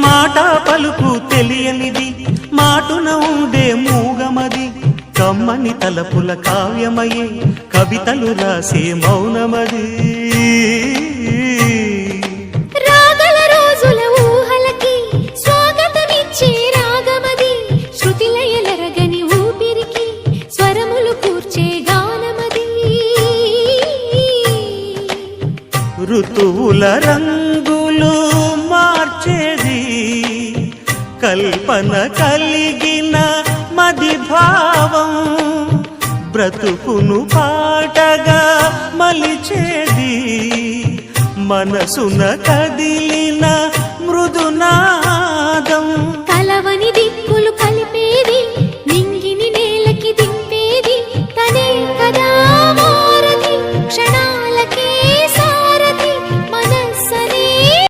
మాట పలుకు తెలియనిది మాటున ఉండే మూగమది కమ్మని తలపుల కావ్యమయే కవితలు రాసే మౌనమది రాగల రోజుల ఊహలకి స్వాగతమిచ్చే రాగమది శృతిలయలరగని ఊపిరికి స్వరములు కూర్చే గానమది ఋతువుల రంగులు మార్చేది కల్పన కలిగిన మది భావం బ్రతుకును పాటగా మలిచేది మనసున కదిలి